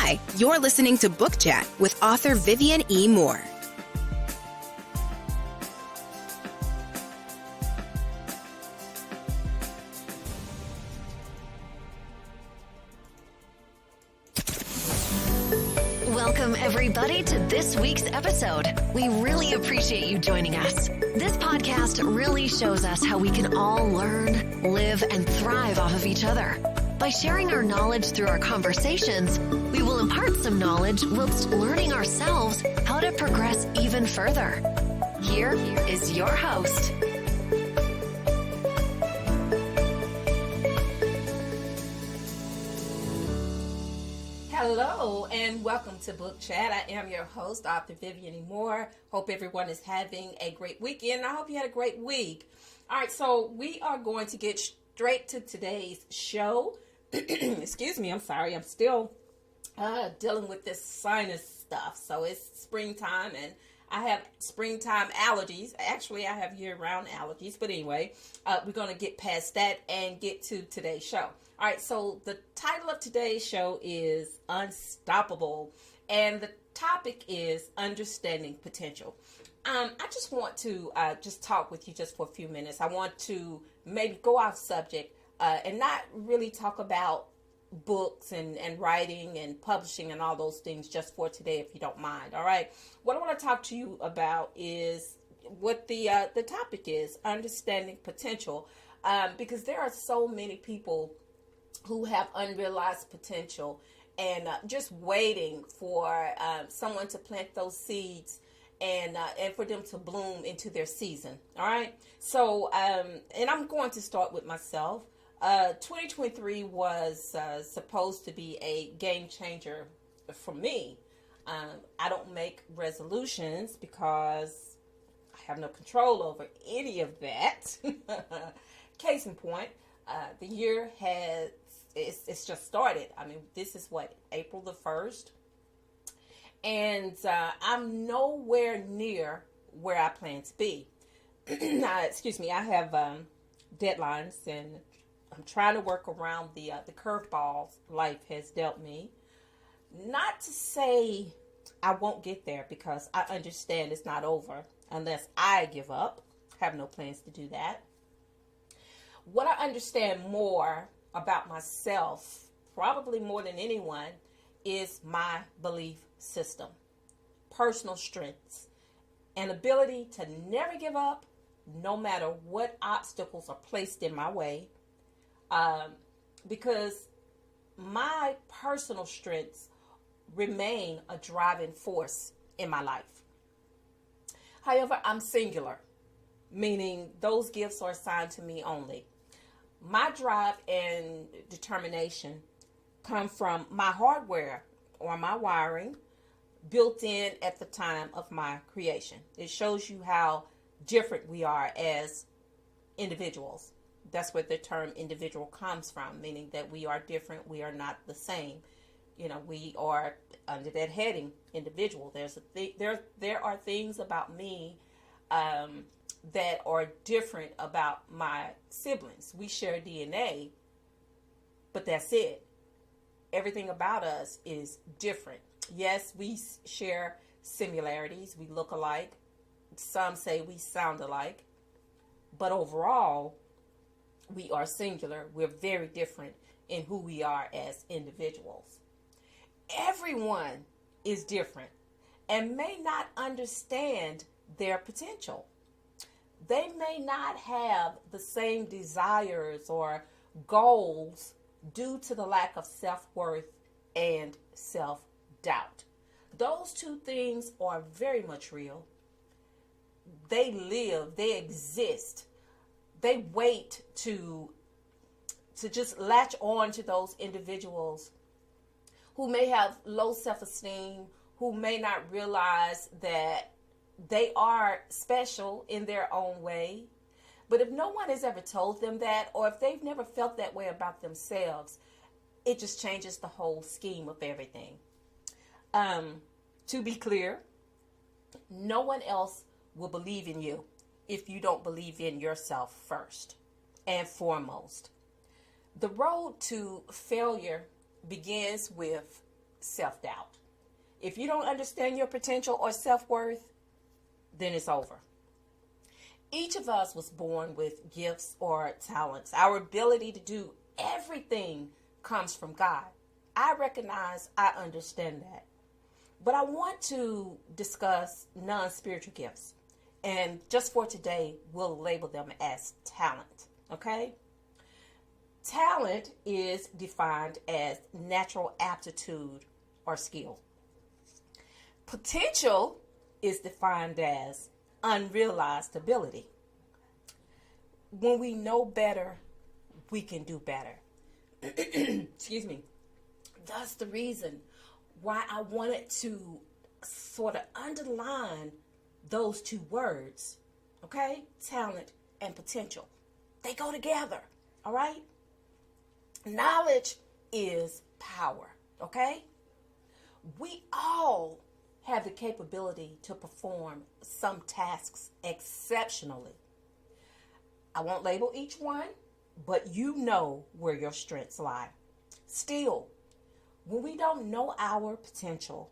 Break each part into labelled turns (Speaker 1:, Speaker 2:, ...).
Speaker 1: Hi, you're listening to Book Chat with author Vivian E. Moore.
Speaker 2: Welcome, everybody, to this week's episode. We really appreciate you joining us. This podcast really shows us how we can all learn, live, and thrive off of each other. By sharing our knowledge through our conversations, we will impart some knowledge whilst learning ourselves how to progress even further. Here is your host.
Speaker 3: Hello and welcome to Book Chat. I am your host, author Vivian E. Moore. Hope everyone is having a great weekend. I hope you had a great week. All right, so we are going to get straight to today's show. Excuse me, I'm sorry. I'm still dealing with this sinus stuff. So it's springtime and I have springtime allergies. Actually, I have year-round allergies. But anyway, we're going to get past that and get to today's show. All right, so the title of today's show is Unstoppable. And the topic is understanding potential. I just want to just talk with you just for a few minutes. I want to maybe go off subject and not really talk about books and writing and publishing and all those things just for today, if you don't mind. All right. What I want to talk to you about is what the topic is, understanding potential, because there are so many people who have unrealized potential and just waiting for someone to plant those seeds and for them to bloom into their season. All right. So, and I'm going to start with myself. 2023 was supposed to be a game changer for me. I don't make resolutions because I have no control over any of that. Case in point, the year it's just started. I mean, this is what, April the 1st? And I'm nowhere near where I plan to be. Excuse me, I have deadlines and I'm trying to work around the curveballs life has dealt me. Not to say I won't get there, because I understand it's not over unless I give up. I have no plans to do that. What I understand more about myself, probably more than anyone, is my belief system, personal strengths, and ability to never give up no matter what obstacles are placed in my way. Because my personal strengths remain a driving force in my life. However, I'm singular, meaning those gifts are assigned to me only. My drive and determination come from my hardware or my wiring built in at the time of my creation. It shows you how different we are as individuals. That's where the term individual comes from, meaning that we are different. We are not the same. You know, we are under that heading, individual. There are things about me that are different about my siblings. We share DNA, but that's it. Everything about us is different. Yes, we share similarities. We look alike. Some say we sound alike. But overall, we are singular. We're very different in who we are as individuals. Everyone is different and may not understand their potential. They may not have the same desires or goals due to the lack of self-worth and self-doubt. Those two things are very much real. They live, they exist. They wait to just latch on to those individuals who may have low self-esteem, who may not realize that they are special in their own way. But if no one has ever told them that, or if they've never felt that way about themselves, it just changes the whole scheme of everything. To be clear, no one else will believe in you if you don't believe in yourself first and foremost. The road to failure begins with self-doubt. If you don't understand your potential or self-worth, then it's over. Each of us was born with gifts or talents. Our ability to do everything comes from God. I recognize, I understand that. But I want to discuss non-spiritual gifts. And just for today, we'll label them as talent. Okay? Talent is defined as natural aptitude or skill. Potential is defined as unrealized ability. When we know better, we can do better. Excuse me. That's the reason why I wanted to sort of underline those two words, okay? Talent and potential. They go together, all right? Knowledge is power, okay? We all have the capability to perform some tasks exceptionally. I won't label each one, but you know where your strengths lie. Still, when we don't know our potential,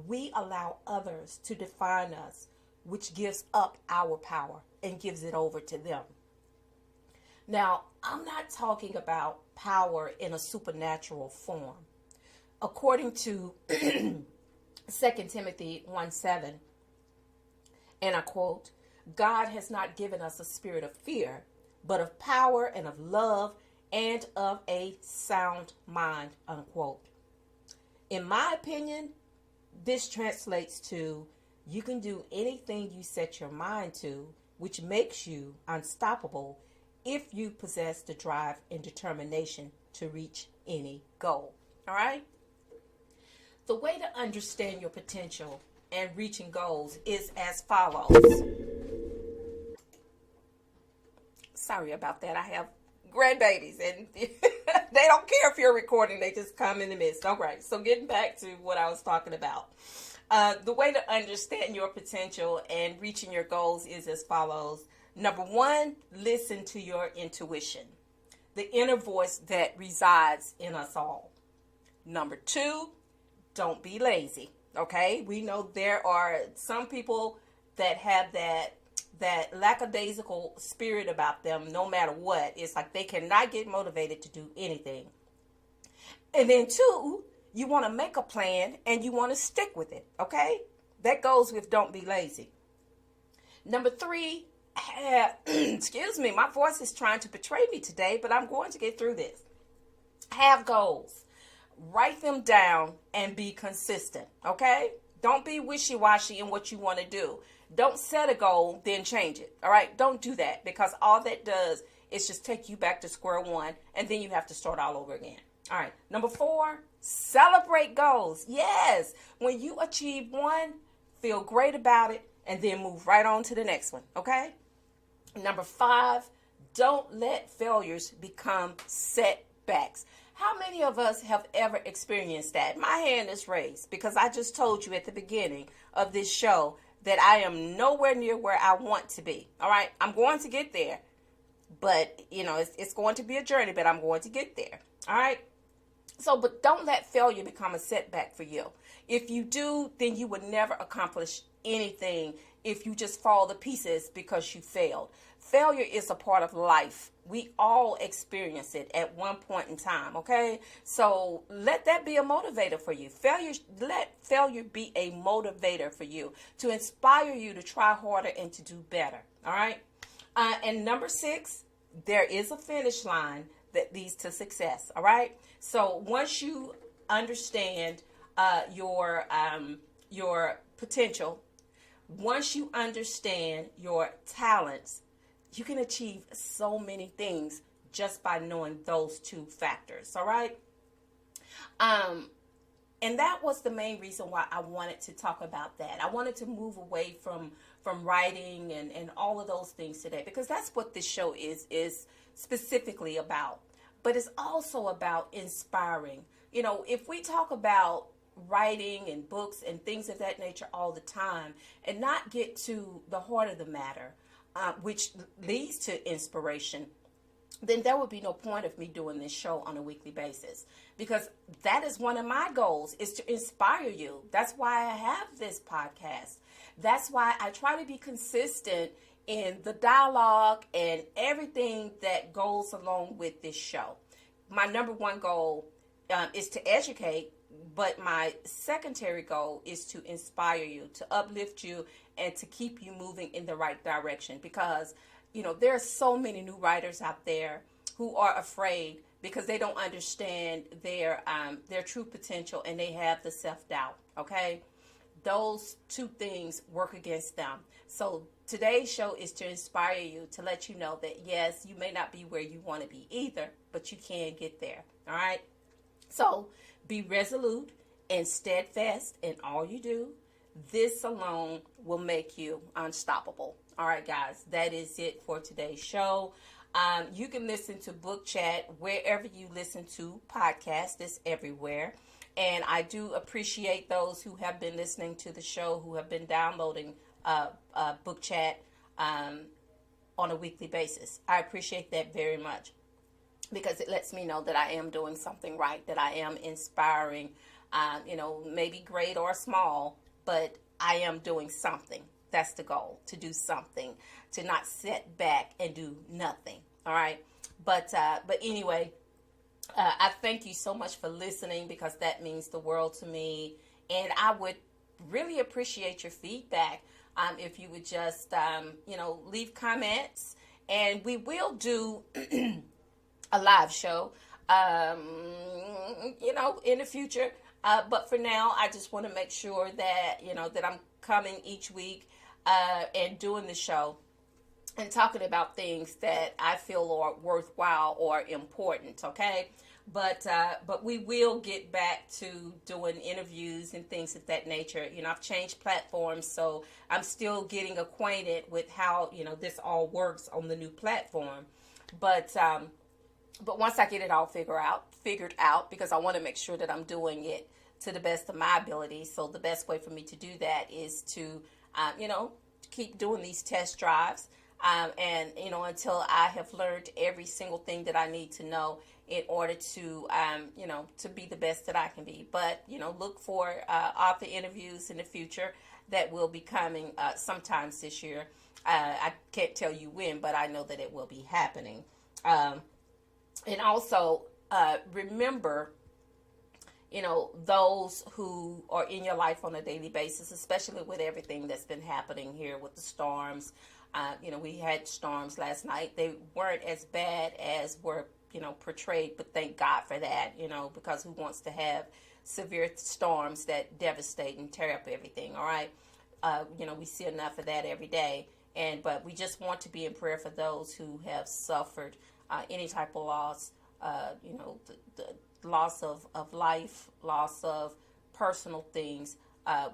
Speaker 3: we allow others to define us, which gives up our power and gives it over to them. Now, I'm not talking about power in a supernatural form. According to 2 Timothy 1:7, and I quote, God has not given us a spirit of fear, but of power and of love and of a sound mind, unquote. In my opinion, this translates to you can do anything you set your mind to, which makes you unstoppable if you possess the drive and determination to reach any goal. All right? The way to understand your potential and reaching goals is as follows. Sorry about that. I have grandbabies and they don't care if you're recording. They just come in the midst. All right. So getting back to what I was talking about. The way to understand your potential and reaching your goals is as follows. Number one, listen to your intuition, the inner voice that resides in us all. Number two, don't be lazy. Okay, we know there are some people that have that lackadaisical spirit about them no matter what. It's like they cannot get motivated to do anything. And then two, you want to make a plan and you want to stick with it. Okay, that goes with don't be lazy. Number three, excuse me, my voice is trying to betray me today, but I'm going to get through this. Have goals. Write them down and be consistent, okay? Don't be wishy-washy in what you want to do. Don't set a goal, then change it, all right? Don't do that, because all that does is just take you back to square one, and then you have to start all over again. All right, number four, celebrate goals. Yes, when you achieve one, feel great about it, and then move right on to the next one, okay? Number five, don't let failures become setbacks. How many of us have ever experienced that? My hand is raised because I just told you at the beginning of this show that I am nowhere near where I want to be. All right, I'm going to get there, but you know, it's going to be a journey, but I'm going to get there. All right. So, but don't let failure become a setback for you. If you do, then you would never accomplish anything if you just fall to pieces because you failed. Failure is a part of life. We all experience it at one point in time, okay? So let that be a motivator for you. Let failure be a motivator for you to inspire you to try harder and to do better, all right? And number six, there is a finish line that leads to success, all right? So once you understand your potential, once you understand your talents, you can achieve so many things just by knowing those two factors, all right? And that was the main reason why I wanted to talk about that. I wanted to move away from writing and all of those things today, because that's what this show is specifically about. But it's also about inspiring. You know, if we talk about writing and books and things of that nature all the time and not get to the heart of the matter, which leads to inspiration, then there would be no point of me doing this show on a weekly basis, because that is one of my goals, is to inspire you. That's why I have this podcast. That's why I try to be consistent in the dialogue and everything that goes along with this show. My number one goal is to educate, but my secondary goal is to inspire you, to uplift you, and to keep you moving in the right direction. Because, you know, there are so many new writers out there who are afraid because they don't understand their true potential, and they have the self-doubt, okay? Those two things work against them. So today's show is to inspire you, to let you know that, yes, you may not be where you want to be either, but you can get there, all right? So be resolute and steadfast in all you do. This alone will make you unstoppable. All right, guys, that is it for today's show. You can listen to Book Chat wherever you listen to podcasts. It's everywhere. And I do appreciate those who have been listening to the show, who have been downloading Book Chat on a weekly basis. I appreciate that very much, because it lets me know that I am doing something right, that I am inspiring, maybe great or small, but I am doing something. That's the goal, to do something, to not sit back and do nothing. All right. But anyway, I thank you so much for listening, because that means the world to me. And I would really appreciate your feedback. If you would just, leave comments, and we will do a live show, in the future. But for now, I just want to make sure that, that I'm coming each week and doing the show and talking about things that I feel are worthwhile or important, okay? But we will get back to doing interviews and things of that nature. I've changed platforms, so I'm still getting acquainted with how, this all works on the new platform. But once I get it all figured out, because I want to make sure that I'm doing it to the best of my ability. So the best way for me to do that is to, keep doing these test drives. And until I have learned every single thing that I need to know in order to, to be the best that I can be. But, look for author interviews in the future that will be coming sometimes this year. I can't tell you when, but I know that it will be happening. And also, remember, those who are in your life on a daily basis, especially with everything that's been happening here with the storms. We had storms last night. They weren't as bad as were, portrayed, but thank God for that, because who wants to have severe storms that devastate and tear up everything, all right? We see enough of that every day. But we just want to be in prayer for those who have suffered any type of loss, the loss of life, loss of personal things.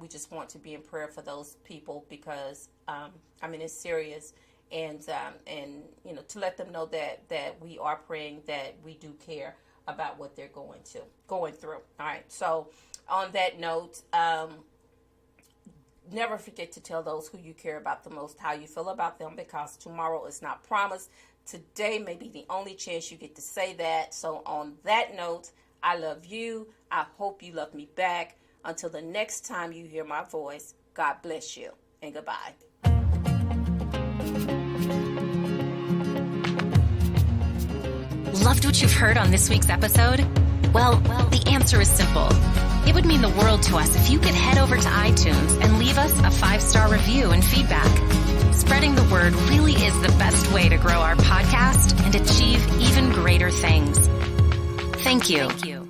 Speaker 3: We just want to be in prayer for those people, because, it's serious. And to let them know that we are praying, that we do care about what they're going through. All right. So on that note, never forget to tell those who you care about the most how you feel about them, because tomorrow is not promised. Today may be the only chance you get to say that. So on that note, I love you. I hope you love me back. Until the next time you hear my voice, God bless you, and goodbye.
Speaker 2: Loved what you've heard on this week's episode? Well, the answer is simple. It would mean the world to us if you could head over to iTunes and leave us a 5-star review and feedback. Spreading the word really is the best way to grow our podcast and achieve even greater things. Thank you.